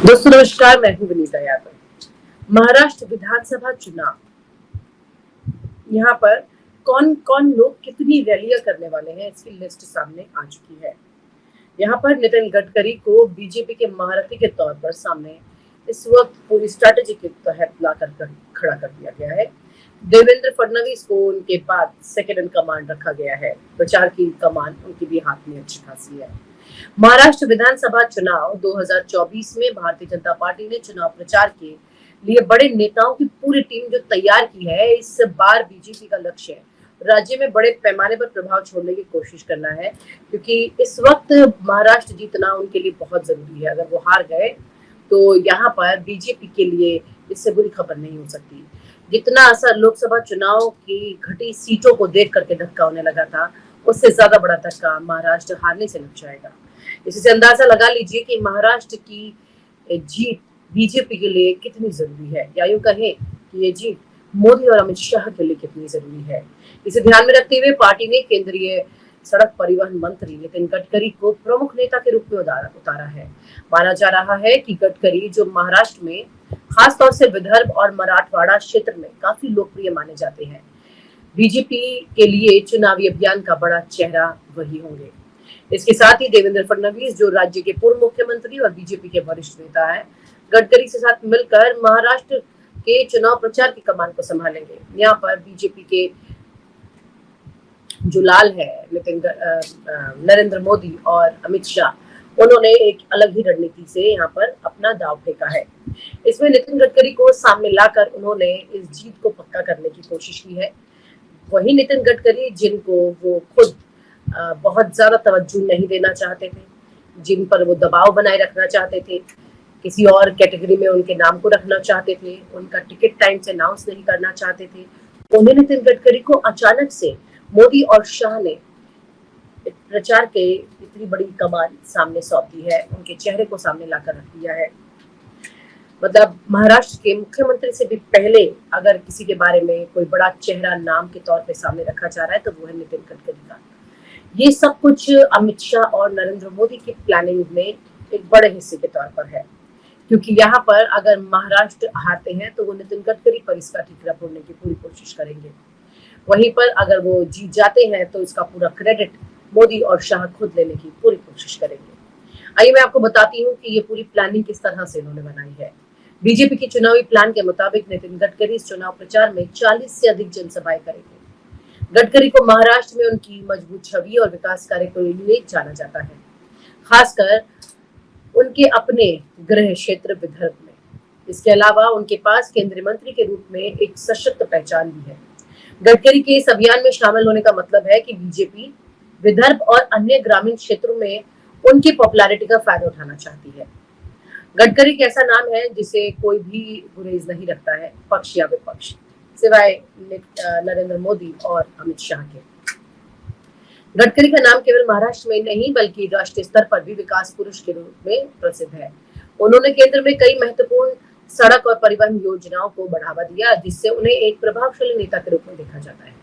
दोस्तों नमस्कार, मैं हूं विनीता यादव। महाराष्ट्र विधानसभा चुनाव, यहाँ पर कौन कौन लोग कितनी रैलियां करने वाले हैं इसकी लिस्ट सामने आ चुकी है। यहाँ पर नितिन गडकरी को बीजेपी के महारथी के तौर पर सामने इस वक्त पूरी स्ट्रैटेजी के तहत खड़ा कर दिया गया है। देवेंद्र फडणवीस को उनके बाद सेकेंड इन कमांड रखा गया है। प्रचार की कमान उनके भी हाथ में अच्छी खासी है। महाराष्ट्र विधानसभा चुनाव 2024 में भारतीय जनता पार्टी ने चुनाव प्रचार के लिए बड़े नेताओं की पूरी टीम जो तैयार की है। इस बार बीजेपी का लक्ष्य है राज्य में बड़े पैमाने पर प्रभाव छोड़ने की कोशिश करना है, क्योंकि इस वक्त महाराष्ट्र जीतना उनके लिए बहुत जरूरी है। अगर वो हार गए तो यहाँ पर बीजेपी के लिए इससे बुरी खबर नहीं हो सकती। जितना असर लोकसभा चुनाव की घटी सीटों को देख करके धक्का होने लगा था, उससे ज्यादा बड़ा धक्का महाराष्ट्र हारने से लग जाएगा। इससे अंदाजा लगा लीजिए कि महाराष्ट्र की जीत बीजेपी के लिए कितनी जरूरी है, या यूं कहें कि ये जीत मोदी और अमित शाह के लिए कितनी जरूरी है। इसे ध्यान में रखते हुए पार्टी ने केंद्रीय सड़क परिवहन मंत्री नितिन गडकरी को प्रमुख नेता के रूप में उतारा है। माना जा रहा है कि गडकरी, जो महाराष्ट्र में खासतौर से विदर्भ और मराठवाड़ा क्षेत्र में काफी लोकप्रिय माने जाते हैं, बीजेपी के लिए चुनावी अभियान का बड़ा चेहरा वही होंगे। इसके साथ ही देवेंद्र फडणवीस, जो राज्य के पूर्व मुख्यमंत्री और बीजेपी के वरिष्ठ नेता है, गडकरी से साथ मिलकर महाराष्ट्र के चुनाव प्रचार की कमान को संभालेंगे। यहाँ पर बीजेपी के जो लाल है नरेंद्र मोदी और अमित शाह, उन्होंने एक अलग ही रणनीति से यहाँ पर अपना दांव फेंका है। इसमें नितिन गडकरी को सामने लाकर उन्होंने इस जीत को पक्का करने की कोशिश की है। वही नितिन गडकरी, जिनको वो खुद बहुत ज्यादा तवज्जो नहीं देना चाहते थे, जिन पर वो दबाव बनाए रखना चाहते थे, किसी और कैटेगरी में उनके नाम को रखना चाहते थे, उनका टिकट टाइम से अनाउंस नहीं करना चाहते थे, उन्हें नितिन गडकरी को अचानक से मोदी और शाह ने प्रचार के इतनी बड़ी कमान सामने सौंप दी है, उनके चेहरे को सामने लाकर रख दिया है। मतलब महाराष्ट्र के मुख्यमंत्री से भी पहले अगर किसी के बारे में कोई बड़ा चेहरा नाम के तौर पे सामने रखा जा रहा है तो वो है नितिन गडकरी का। ये सब कुछ अमित शाह और नरेंद्र मोदी की प्लानिंग में एक बड़े हिस्से के तौर पर है, क्योंकि यहाँ पर अगर महाराष्ट्र हारते हैं तो वो नितिन गडकरी पर इसका ठीकरा फोड़ने की पूरी कोशिश करेंगे। वहीं पर अगर वो जीत जाते हैं तो इसका पूरा क्रेडिट मोदी और शाह खुद लेने की पूरी कोशिश करेंगे। आइए मैं आपको बताती हूँ कि ये पूरी प्लानिंग किस तरह से इन्होंने बनाई है। बीजेपी के चुनावी प्लान के मुताबिक नितिन गडकरी इस चुनाव प्रचार में 40 से अधिक जनसभाएं करेंगे। गडकरी को महाराष्ट्र में उनकी मजबूत छवि और विकास कार्य के लिए जाना जाता है, खासकर उनके अपने गृह क्षेत्र विदर्भ में। इसके अलावा उनके पास केंद्रीय मंत्री के रूप में एक सशक्त पहचान भी है। गडकरी के इस अभियान में शामिल होने का मतलब है कि बीजेपी विदर्भ और अन्य ग्रामीण क्षेत्रों में उनकी पॉपुलैरिटी का फायदा उठाना चाहती है। गडकरी एक ऐसा नाम है जिसे कोई भी गुरेज नहीं रखता है, पक्ष या विपक्ष, सिवाय नरेंद्र मोदी और अमित शाह के। गडकरी का नाम केवल महाराष्ट्र में नहीं बल्कि राष्ट्रीय स्तर पर भी विकास पुरुष के रूप में प्रसिद्ध है। उन्होंने केंद्र में कई महत्वपूर्ण सड़क और परिवहन योजनाओं को बढ़ावा दिया, जिससे उन्हें एक प्रभावशाली नेता के रूप में देखा जाता है।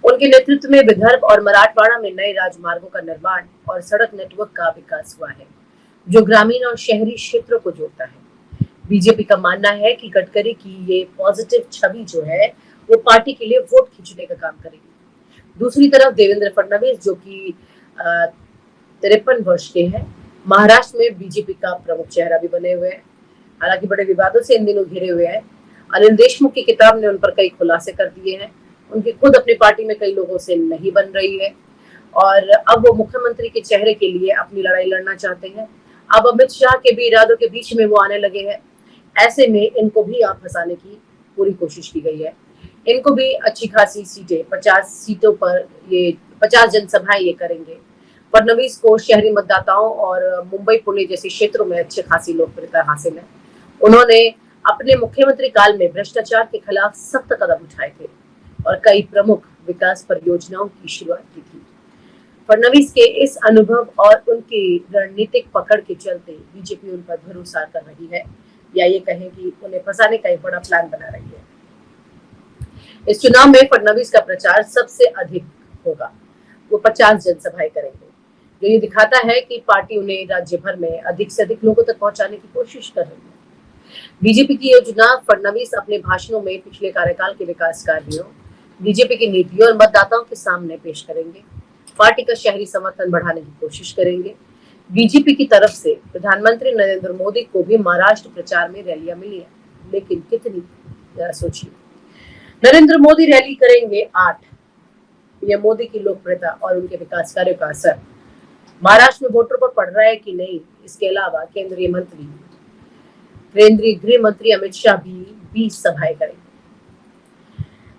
उनके नेतृत्व में विदर्भ और मराठवाड़ा में नए राजमार्गों का निर्माण और सड़क नेटवर्क का विकास हुआ है, जो ग्रामीण और शहरी क्षेत्रों को जोड़ता है। बीजेपी का मानना है कि गडकरी की ये पॉजिटिव छवि जो है वो पार्टी के लिए वोट खींचने का काम करेगी। दूसरी तरफ देवेंद्र फडणवीस, जो कि 53 वर्ष के हैं, महाराष्ट्र में बीजेपी का प्रमुख चेहरा भी बने हुए हैं। हालांकि बड़े विवादों से इन दिनों घिरे हुए हैं। अनिल देशमुख की किताब ने उन पर कई खुलासे कर दिए हैं। उनकी खुद अपनी पार्टी में कई लोगों से नहीं बन रही है और अब वो मुख्यमंत्री के चेहरे के लिए अपनी लड़ाई लड़ना चाहते हैं। अब अमित शाह के भी इरादों के बीच में वो आने लगे हैं। ऐसे में इनको भी आप फंसाने की पूरी कोशिश की गई है। इनको भी अच्छी खासी सीटें, 50 सीटों पर ये 50 जनसभाएं ये करेंगे। फडणवीस को शहरी मतदाताओं और मुंबई पुणे जैसे क्षेत्रों में अच्छी खासी लोकप्रियता हासिल है। उन्होंने अपने मुख्यमंत्री काल में भ्रष्टाचार के खिलाफ सख्त कदम उठाए थे और कई प्रमुख विकास परियोजनाओं की शुरुआत की थी। फडणवीस के इस अनुभव और उनकी रणनीतिक पकड़ के चलते बीजेपी उन पर भरोसा कर रही है, या ये कहें कि उन्हें फंसाने का एक बड़ा प्लान बना रही है। इस चुनाव में फडणवीस का प्रचार सबसे अधिक होगा। वो 50 जनसभाएं करेंगे। जो ये दिखाता है कि पार्टी उन्हें राज्य भर में अधिक से अधिक लोगों तक पहुंचाने की कोशिश कर रही है। बीजेपी की योजना फडणवीस अपने भाषणों में पिछले कार्यकाल के विकास कार्यों, बीजेपी की नीतियों और मतदाताओं के सामने पेश करेंगे। पार्टी का शहरी समर्थन बढ़ाने की कोशिश करेंगे। बीजेपी की तरफ से प्रधानमंत्री नरेंद्र मोदी को भी महाराष्ट्र प्रचार में रैलियां मिली है, लेकिन कितनी, जरा सोचिए। नरेंद्र मोदी रैली करेंगे 8। पीएम मोदी की लोकप्रियता और उनके विकास कार्यों का असर महाराष्ट्र में वोटरों पर पड़ रहा है कि नहीं। इसके अलावा केंद्रीय गृह मंत्री अमित शाह भी 20 सभाएं करेंगे।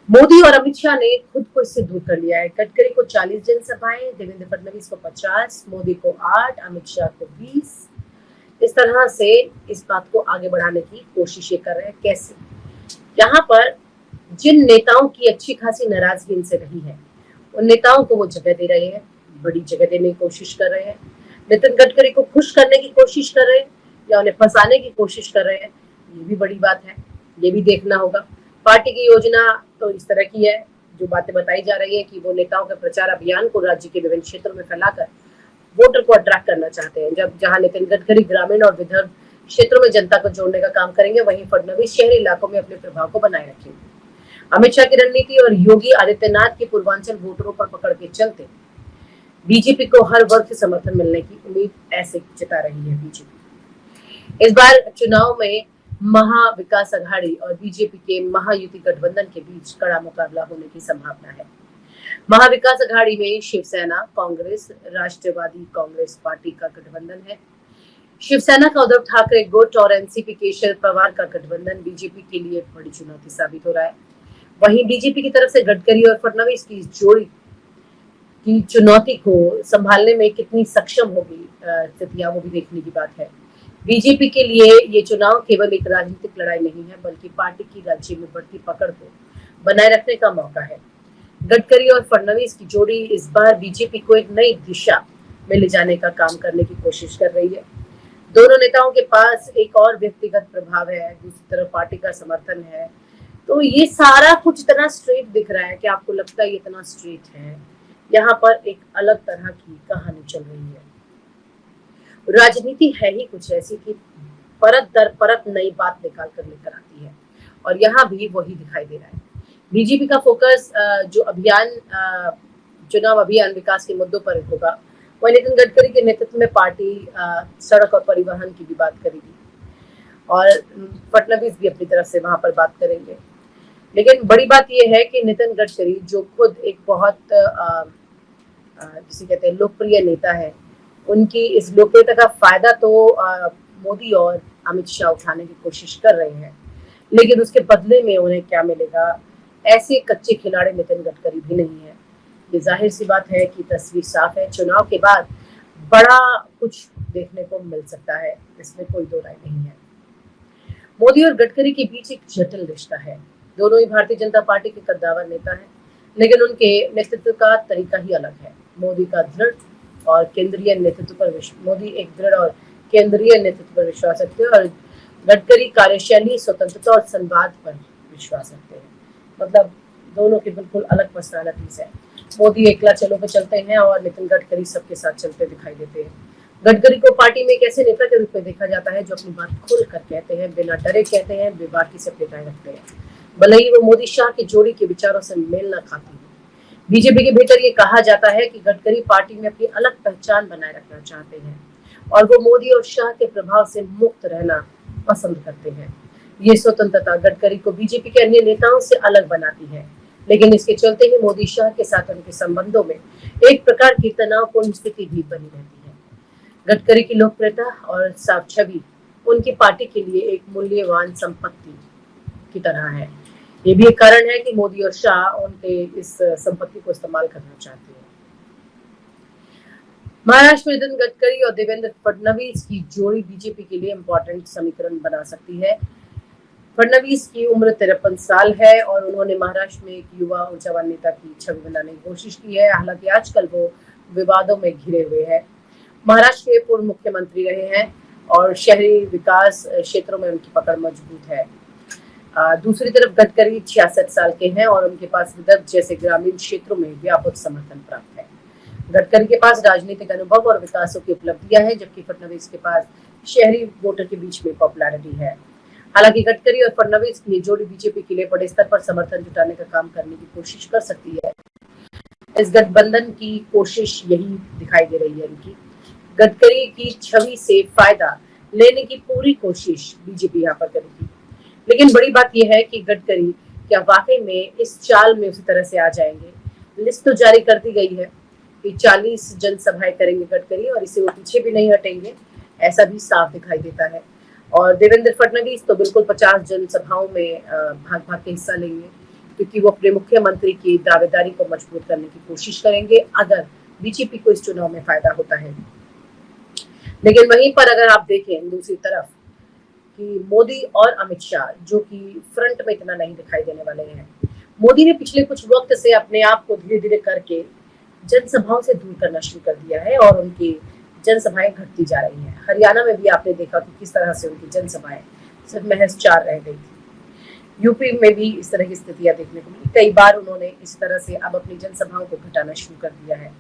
मोदी और अमित शाह ने खुद को इससे दूर कर लिया है। गडकरी को 40 जनसभाएं, देवेंद्र फडणवीस को 50, मोदी को 8, अमित शाह को 20। इस तरह से इस बात को आगे बढ़ाने की कोशिशें कर रहे हैं। कैसे? यहाँ पर जिन नेताओं की अच्छी खासी नाराजगी इनसे रही है, उन नेताओं को वो जगह दे रहे हैं, बड़ी जगह देने की कोशिश कर रहे हैं। नितिन गडकरी को खुश करने की कोशिश कर रहे हैं या उन्हें फंसाने की कोशिश कर रहे हैं, ये भी बड़ी बात है, ये भी देखना होगा। पार्टी की योजना तो इस तरह की है, जो बातें बताई जा रही है कि वो नेताओं के प्रचार अभियान को राज्य के विभिन्न क्षेत्रों में फैलाकर वोटर को अट्रैक्ट करना चाहते हैं। जब जहां नितिन गडकरी ग्रामीण और विदर्भ क्षेत्रों में जनता को जोड़ने का काम करेंगे, वहीं फडणवीस शहरी इलाकों में अपने प्रभाव को बनाए रखेंगे। अमित शाह की रणनीति और योगी आदित्यनाथ के पूर्वांचल वोटरों पर पकड़ के चलते बीजेपी को हर वर्ग से समर्थन मिलने की उम्मीद ऐसे जता रही है बीजेपी। इस बार चुनाव में महाविकास अघाड़ी और बीजेपी के महायुति गठबंधन के बीच कड़ा मुकाबला होने की संभावना है। महाविकास अघाड़ी में शिवसेना, कांग्रेस, राष्ट्रवादी कांग्रेस पार्टी का गठबंधन है। शिवसेना का उद्धव ठाकरे गुट और एनसीपी के शरद पवार का गठबंधन बीजेपी के लिए बड़ी चुनौती साबित हो रहा है। वहीं बीजेपी की तरफ से गडकरी और फडणवीस की जोड़ी की चुनौती को संभालने में कितनी सक्षम होगी स्थितियां, वो भी देखने की बात है। बीजेपी के लिए ये चुनाव केवल एक राजनीतिक लड़ाई नहीं है, बल्कि पार्टी की राज्य में बढ़ती पकड़ को बनाए रखने का मौका है। गडकरी और फडणवीस की जोड़ी इस बार बीजेपी को एक नई दिशा में ले जाने का काम करने की कोशिश कर रही है। दोनों नेताओं के पास एक और व्यक्तिगत प्रभाव है, दूसरी तरफ पार्टी का समर्थन है। तो ये सारा कुछ इतना स्ट्रेट दिख रहा है कि आपको लगता है ये इतना स्ट्रेट है। यहाँ पर एक अलग तरह की कहानी चल रही है। राजनीति है ही कुछ ऐसी कि परत दर परत नई बात निकाल कर लेकर आती है, और यहाँ भी वही दिखाई दे रहा है। बीजेपी का फोकस जो अभियान चुनाव अभियान विकास के मुद्दों पर होगा, वह नितिन गडकरी के नेतृत्व में पार्टी सड़क और परिवहन की भी बात करेगी, और फडणवीस भी अपनी तरफ से वहां पर बात करेंगे। लेकिन बड़ी बात यह है कि नितिन गडकरी जो खुद एक बहुत जिसे कहते हैं लोकप्रिय नेता है, उनकी इस लोकप्रियता का फायदा तो मोदी और अमित शाह उठाने की कोशिश कर रहे हैं, लेकिन उसके बदले में उन्हें क्या मिलेगा, ऐसे कच्चे खिलाड़ी नितिन गडकरी भी नहीं है। ये जाहिर सी बात है कि तस्वीर साफ है। चुनाव के बाद बड़ा कुछ देखने को मिल सकता है, इसमें कोई दो राय नहीं है। मोदी और गडकरी के बीच एक जटिल रिश्ता है। दोनों ही भारतीय जनता पार्टी के कद्दावर नेता हैं, लेकिन उनके नेतृत्व का तरीका ही अलग है। मोदी एक दृढ़ और केंद्रीय नेतृत्व पर विश्वास रखते हैं, और गडकरी कार्यशैली, स्वतंत्रता और संवाद पर विश्वास रखते हैं। मतलब दोनों की बिल्कुल अलग पर्सनालिटीज है। मोदी एकला चलो पे चलते हैं और नितिन गडकरी सबके साथ चलते दिखाई देते हैं। गडकरी को पार्टी में एक ऐसे नेता के रूप में देखा जाता है जो अपनी बात खुल कर कहते हैं, बिना डरे कहते हैं, बेबाकी से अपनी राय रखते हैं, भले ही वो मोदी शाह की जोड़ी के विचारों से मेल न खाती है। बीजेपी के भीतर ये कहा जाता है कि गडकरी पार्टी में अपनी अलग पहचान बनाए रखना चाहते हैं, और वो मोदी और शाह के प्रभाव से मुक्त रहना पसंद करते हैं। ये स्वतंत्रता गडकरी को बीजेपी के अन्य नेताओं से अलग बनाती है, लेकिन इसके चलते ही मोदी शाह के साथ उनके संबंधों में एक प्रकार की तनावपूर्ण स्थिति भी बनी रहती है। गडकरी की लोकप्रियता और साफ छवि उनकी पार्टी के लिए एक मूल्यवान संपत्ति की तरह है। ये भी एक कारण है कि मोदी और शाह उनके इस संपत्ति को इस्तेमाल करना चाहते हैं। महाराष्ट्र में नितिन गडकरी और देवेंद्र फडणवीस की जोड़ी बीजेपी के लिए इंपॉर्टेंट समीकरण बना सकती है। फडणवीस की उम्र 53 साल है और उन्होंने महाराष्ट्र में एक युवा ऊर्जावान नेता की छवि बनाने की कोशिश की है। हालांकि आजकल वो विवादों में घिरे हुए हैं। महाराष्ट्र के पूर्व मुख्यमंत्री रहे हैं और शहरी विकास क्षेत्रों में उनकी पकड़ मजबूत है। दूसरी तरफ गडकरी 66 साल के हैं और उनके पास विदर्भ जैसे ग्रामीण क्षेत्रों में व्यापक समर्थन प्राप्त है। गडकरी के पास राजनीतिक अनुभव और विकासों की उपलब्धियां हैं, जबकि फडणवीस के पास शहरी वोटर के बीच में पॉपुलैरिटी है। हालांकि गडकरी और फडणवीस की जोड़ी बीजेपी के लिए बड़े स्तर पर समर्थन जुटाने का काम करने की कोशिश कर सकती है। इस गठबंधन की कोशिश यही दिखाई दे रही है इनकी। गडकरी की छवि से फायदा लेने की पूरी कोशिश बीजेपी यहाँ पर करेगी। लेकिन बड़ी बात यह है कि गडकरी क्या वाकई में इस चाल में उसी तरह से आ जाएंगे। लिस्ट तो जारी कर दी गई है कि 40 जनसभाएं करेंगे गडकरी और इसे वो पीछे भी नहीं हटेंगे, ऐसा भी साफ दिखाई देता है। और देवेंद्र फडणवीस तो बिल्कुल 50 जनसभाओं में भाग भाग के हिस्सा लेंगे, क्योंकि वो अपने मुख्यमंत्री की दावेदारी को मजबूत करने की कोशिश करेंगे अगर बीजेपी को इस चुनाव में फायदा होता है। लेकिन वहीं पर अगर आप देखें दूसरी तरफ कि मोदी और अमित शाह जो कि फ्रंट में इतना नहीं दिखाई देने वाले हैं। मोदी ने पिछले कुछ वक्त से अपने आप को धीरे धीरे करके जनसभाओं से दूर करना शुरू कर दिया है और उनकी जनसभाएं घटती जा रही हैं। हरियाणा में भी आपने देखा कि किस तरह से उनकी जनसभाएं सिर्फ महज 4 रह गई थी। यूपी में भी इस तरह की स्थितियां देखने को मिली। कई बार उन्होंने इस तरह से अब अपनी जनसभाओं को घटाना शुरू कर दिया है।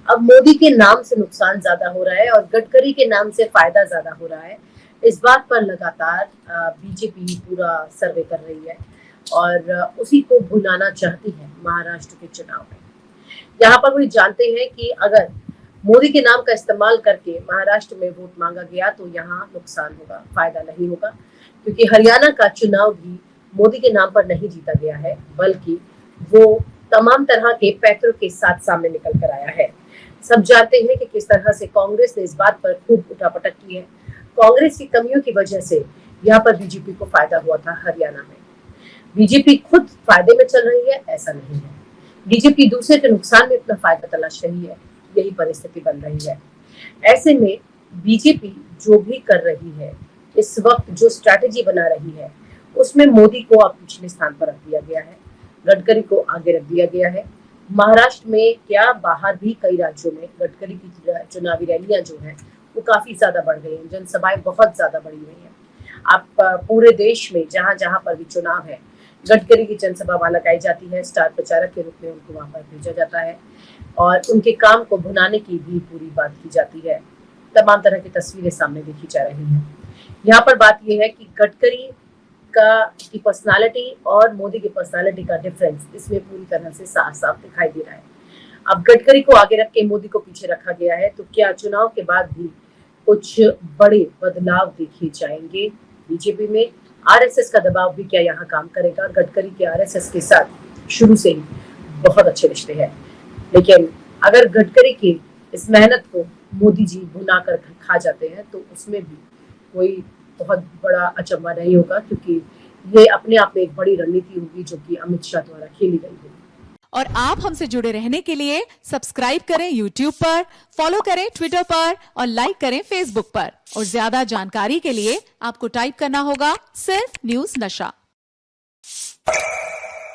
अब मोदी के नाम से नुकसान ज्यादा हो रहा है और गडकरी के नाम से फायदा ज्यादा हो रहा है। इस बात पर लगातार बीजेपी पूरा सर्वे कर रही है और उसी को भुनाना चाहती है महाराष्ट्र के चुनाव में। यहाँ पर वो जानते हैं कि अगर मोदी के नाम का इस्तेमाल करके महाराष्ट्र में वोट मांगा गया तो यहाँ नुकसान होगा, फायदा नहीं होगा, क्योंकि हरियाणा का चुनाव भी मोदी के नाम पर नहीं जीता गया है, बल्कि वो तमाम तरह के पैतरों के साथ सामने निकल कर आया है। सब जानते हैं कि किस तरह से कांग्रेस ने इस बात पर खूब उठापटक की है। कांग्रेस की कमियों की वजह से यहाँ पर बीजेपी को फायदा हुआ था हरियाणा में। बीजेपी खुद फायदे में चल रही है ऐसा नहीं है, बीजेपी दूसरे के नुकसान में अपना फायदा तलाश रही है, यही परिस्थिति बन रही है। ऐसे में बीजेपी जो भी कर रही है इस वक्त, जो स्ट्रैटेजी बना रही है, उसमें मोदी को अब पिछले स्थान पर रख दिया गया है, गडकरी को आगे रख दिया गया है। महाराष्ट्र में क्या बाहर भी कई राज्यों में गडकरी की चुनावी रैलियां जो है वो काफी ज्यादा बढ़ गई हैं, जनसभाएं बहुत ज्यादा बढ़ी हुई हैं। आप पूरे देश में जहां जहां पर भी चुनाव है गडकरी की जनसभा वहां लगाई जाती है, स्टार प्रचारक के रूप में उनको वहां पर भेजा जाता है और उनके काम को भुनाने की भी पूरी बात की जाती है। तमाम तरह की तस्वीरें सामने देखी जा रही हैं। यहाँ पर बात यह है कि गडकरी की पर्सनालिटी और मोदी की पर्सनालिटी का डिफरेंस इसमें पूरी तरह से साफ साफ दिखाई दे रहा है। अब गडकरी को आगे रख के मोदी को पीछे रखा गया है, तो क्या चुनाव के बाद भी कुछ बड़े बदलाव देखे जाएंगे बीजेपी में? आरएसएस का दबाव भी क्या यहाँ काम करेगा? गडकरी के आरएसएस के साथ शुरू से ही बहुत अच्छे रिश्ते हैं, लेकिन अगर गडकरी की इस मेहनत को मोदी जी भुना कर खा जाते हैं तो उसमें भी कोई बहुत बड़ा अचंभा नहीं होगा, क्योंकि ये अपने आप में एक बड़ी रणनीति होगी जो कि अमित शाह द्वारा खेली गई होगी। और आप हमसे जुड़े रहने के लिए सब्सक्राइब करें YouTube पर, फॉलो करें Twitter पर और लाइक करें Facebook पर। और ज्यादा जानकारी के लिए आपको टाइप करना होगा सिर्फ न्यूज़ नशा।